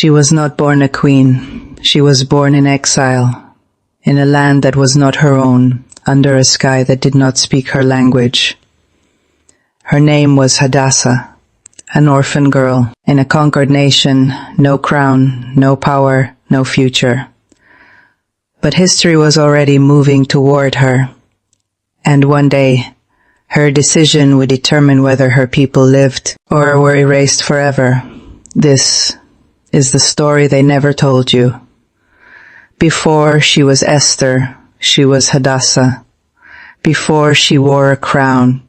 She was not born a queen. She was born in exile, in a land that was not her own, under a sky that did not speak her language. Her name was Hadassah, an orphan girl in a conquered nation, no crown, no power, no future. But history was already moving toward her, and one day, her decision would determine whether her people lived or were erased forever. This is the story they never told you. Before she was Esther, she was Hadassah. Before she wore a crown,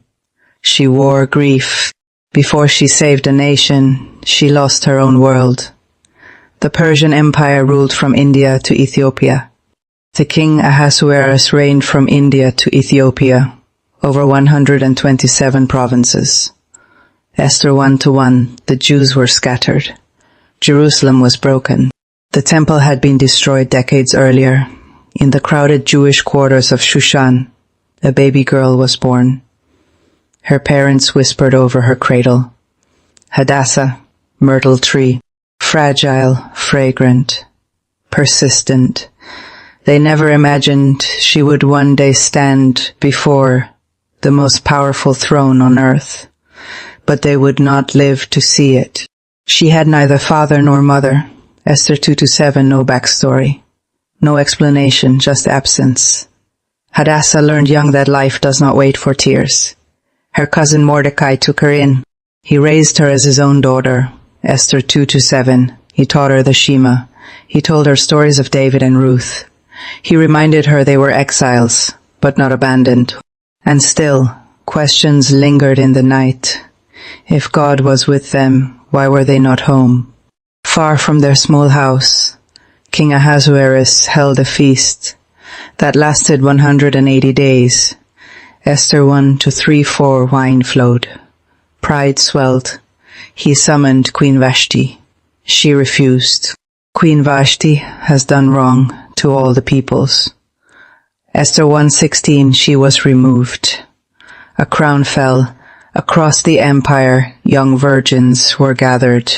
she wore grief. Before she saved a nation, she lost her own world. The Persian Empire ruled from India to Ethiopia. The king Ahasuerus reigned from India to Ethiopia, over 127 provinces. Esther 1:1, the Jews were scattered. Jerusalem was broken. The temple had been destroyed decades earlier. In the crowded Jewish quarters of Shushan, a baby girl was born. Her parents whispered over her cradle. Hadassah, myrtle tree, fragile, fragrant, persistent. They never imagined she would one day stand before the most powerful throne on earth, but they would not live to see it. She had neither father nor mother. Esther 2-7, no backstory. No explanation, just absence. Hadassah learned young that life does not wait for tears. Her cousin Mordecai took her in. He raised her as his own daughter. Esther 2-7. He taught her the Shema. He told her stories of David and Ruth. He reminded her they were exiles, but not abandoned. And still, questions lingered in the night. If God was with them, why were they not home? Far from their small house, King Ahasuerus held a feast that lasted 180 days. Esther 1-3-4 wine flowed. Pride swelled. He summoned Queen Vashti. She refused. Queen Vashti has done wrong to all the peoples. Esther 1:16, she was removed. A crown fell. Across the empire, young virgins were gathered.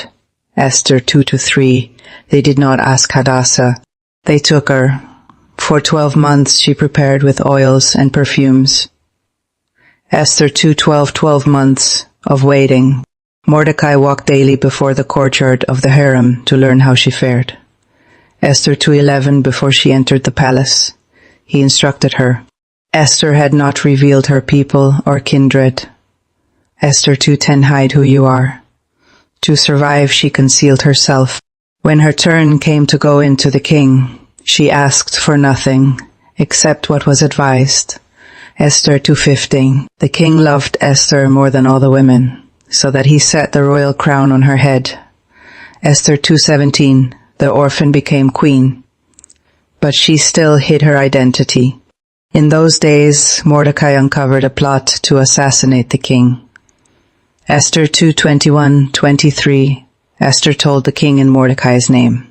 Esther 2-3, they did not ask Hadassah. They took her. For 12 months she prepared with oils and perfumes. Esther 2:12, 12 months of waiting. Mordecai walked daily before the courtyard of the harem to learn how she fared. Esther 2:11, before she entered the palace, he instructed her. Esther had not revealed her people or kindred. Esther 2:10, hide who you are. To survive, she concealed herself. When her turn came to go into the king, she asked for nothing except what was advised. Esther 2:15, the king loved Esther more than all the women, so that he set the royal crown on her head. Esther 2:17, the orphan became queen, but she still hid her identity. In those days, Mordecai uncovered a plot to assassinate the king. Esther 2:21-23, Esther told the king in Mordecai's name.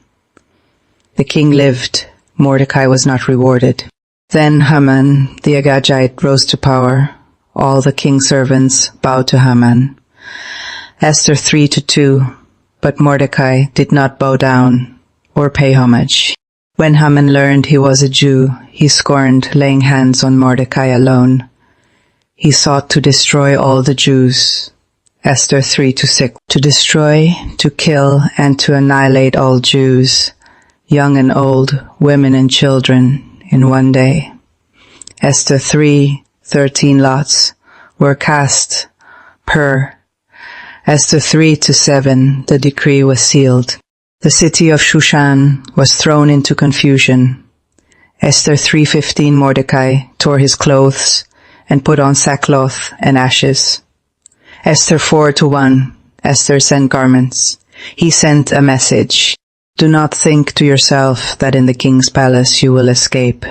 The king lived. Mordecai was not rewarded. Then Haman, the Agagite, rose to power. All the king's servants bowed to Haman. Esther 3-2, but Mordecai did not bow down or pay homage. When Haman learned he was a Jew, he scorned laying hands on Mordecai alone. He sought to destroy all the Jews. Esther 3-6, to destroy, to kill, and to annihilate all Jews, young and old, women and children, in one day. Esther 3:13 lots were cast per. Esther 3-7, the decree was sealed. The city of Shushan was thrown into confusion. Esther 3:15, Mordecai tore his clothes and put on sackcloth and ashes. Esther 4-1, Esther sent garments. He sent a message. Do not think to yourself that in the king's palace you will escape.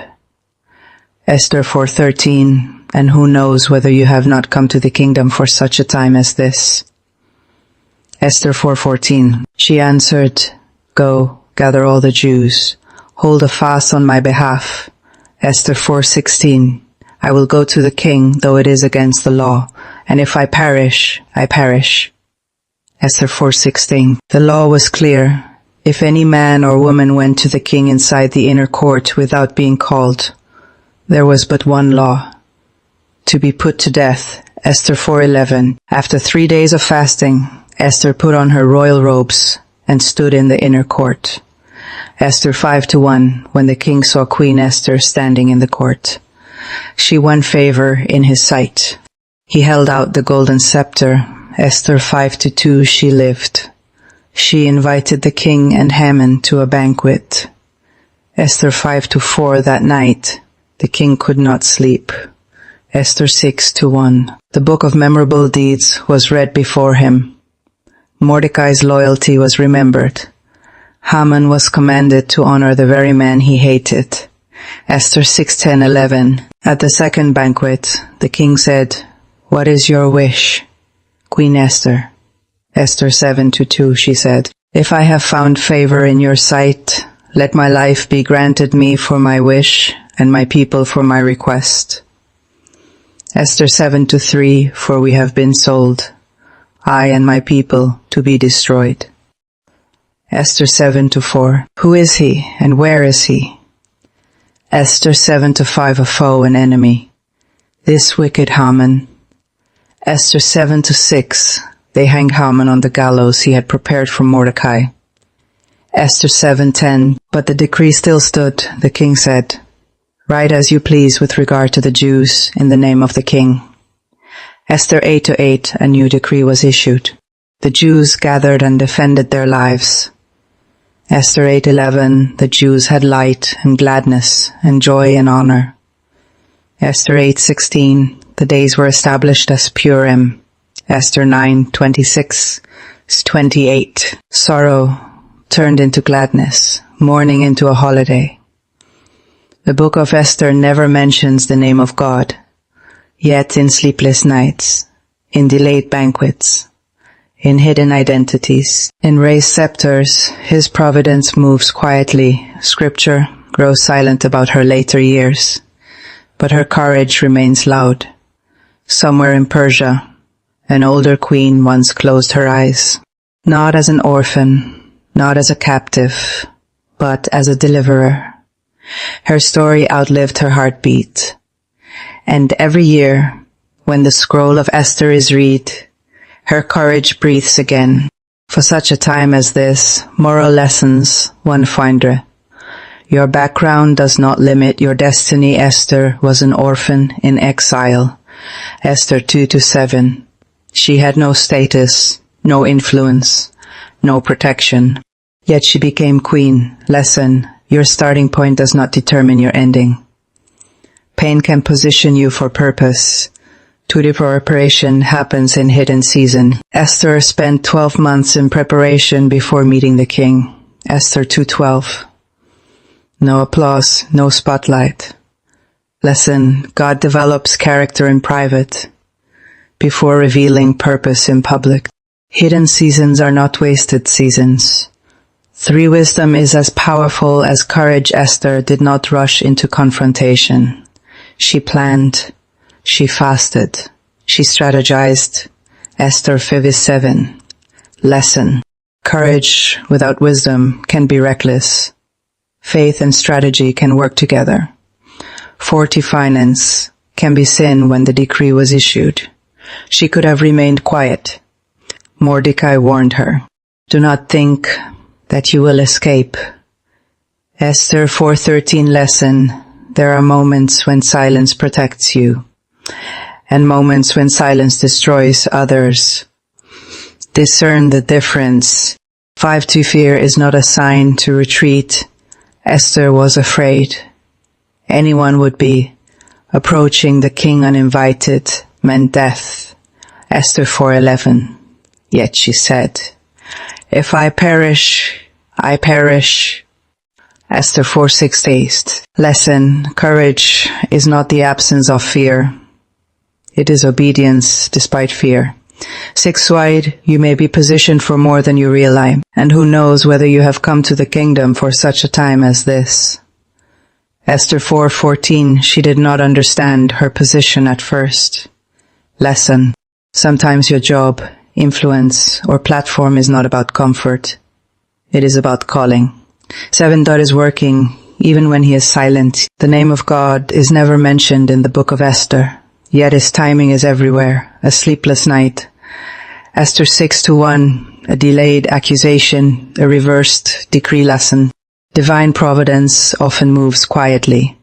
Esther 4:13, and who knows whether you have not come to the kingdom for such a time as this. Esther 4:14, she answered, go, gather all the Jews, hold a fast on my behalf. Esther 4:16, I will go to the king, though it is against the law, and if I perish, I perish. Esther 4:16, the law was clear. If any man or woman went to the king inside the inner court without being called, there was but one law: to be put to death. Esther 4:11. After 3 days of fasting, Esther put on her royal robes and stood in the inner court. Esther 5:1. When the king saw Queen Esther standing in the court, she won favor in his sight. He held out the golden scepter. Esther 5:2. She lived. She invited the king and Haman to a banquet. Esther 5:4. That night, the king could not sleep. Esther 6:1. The book of memorable deeds was read before him. Mordecai's loyalty was remembered. Haman was commanded to honor the very man he hated. Esther 6:10-11. At the second banquet, the king said, "What is your wish, Queen Esther?" Esther 7:2. She said, "If I have found favor in your sight, let my life be granted me for my wish, and my people for my request." Esther 7:3. For we have been sold, I and my people, to be destroyed. Esther 7:4. Who is he, and where is he? Esther 7:5. A foe, an enemy, this wicked Haman. Esther 7:6. They hang Haman on the gallows he had prepared for Mordecai. Esther 7:10. But the decree still stood. The king said, "Write as you please with regard to the Jews in the name of the king." Esther 8:8. A new decree was issued. The Jews gathered and defended their lives. Esther 8:11. The Jews had light and gladness and joy and honor. Esther 8:16. The days were established as Purim. Esther 9:26-28. Sorrow turned into gladness, mourning into a holiday. The Book of Esther never mentions the name of God, yet in sleepless nights, in delayed banquets, in hidden identities, in raised scepters, his providence moves quietly. Scripture grows silent about her later years, but her courage remains loud. Somewhere in Persia, an older queen once closed her eyes, not as an orphan, not as a captive, but as a deliverer. Her story outlived her heartbeat. And every year, when the scroll of Esther is read, her courage breathes again. For such a time as this, moral lessons, one finder. Your background does not limit your destiny. Esther was an orphan in exile. Esther 2-7. She had no status, no influence, no protection. Yet she became queen. Lesson: your starting point does not determine your ending. Pain can position you for purpose. True preparation happens in hidden season. Esther spent 12 months in preparation before meeting the king. Esther 2:12. No applause, no spotlight. Lesson: God develops character in private before revealing purpose in public. Hidden seasons are not wasted seasons. 3. Wisdom is as powerful as courage. Esther did not rush into confrontation. She planned. She fasted. She strategized. Esther 5:7. Lesson: courage without wisdom can be reckless. Faith and strategy can work together. 40. Finance can be sin. When the decree was issued, she could have remained quiet. Mordecai warned her, "Do not think that you will escape." Esther 4:13. Lesson: there are moments when silence protects you, and moments when silence destroys others. Discern the difference. 5. To fear is not a sign to retreat. Esther was afraid. Anyone would be. Approaching the king uninvited meant death. Esther 4:11. Yet she said, "If I perish, I perish." Esther 4:6. Lesson: courage is not the absence of fear. It is obedience despite fear. 6. Wide, you may be positioned for more than you realize, and who knows whether you have come to the kingdom for such a time as this. Esther 4:14. She did not understand her position at first. Lesson: sometimes your job, influence, or platform is not about comfort. It is about calling. 7. is working even when he is silent. The name of God is never mentioned in the Book of Esther, yet his timing is everywhere. A sleepless night. Esther 6-1, a delayed accusation, a reversed decree lesson. Divine providence often moves quietly.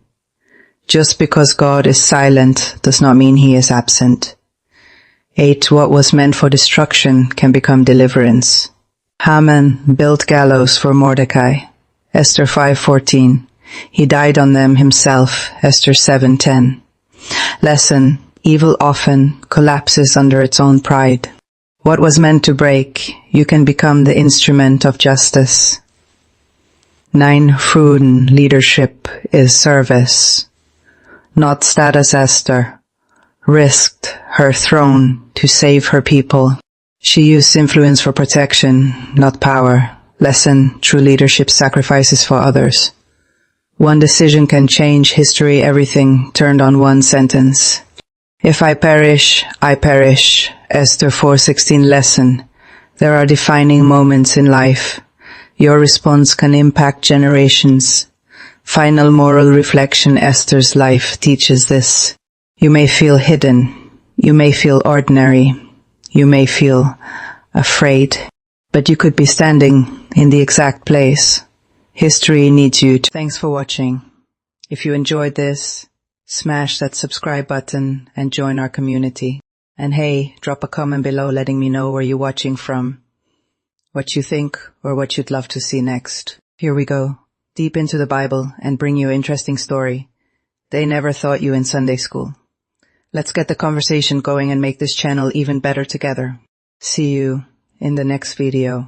Just because God is silent does not mean he is absent. 8. What was meant for destruction can become deliverance. Haman built gallows for Mordecai. Esther 5:14. He died on them himself. Esther 7:10. Lesson: evil often collapses under its own pride. What was meant to break, you can become the instrument of justice. 9. Fruin leadership is service. Not status. Esther risked her throne to save her people. She used influence for protection, not power. Lesson: true leadership sacrifices for others. One decision can change history. Everything turned on one sentence. If I perish, I perish. Esther 4:16. Lesson: there are defining moments in life. Your response can impact generations. Final moral reflection: Esther's life teaches this. You may feel hidden. You may feel ordinary. You may feel afraid. But you could be standing in the exact place. History needs you to. Thanks for watching. If you enjoyed this, smash that subscribe button and join our community. And hey, drop a comment below letting me know where you're watching from, what you think, or what you'd love to see next. Here we go, deep into the Bible and bring you an interesting story they never taught you in Sunday school. Let's get the conversation going and make this channel even better together. See you in the next video.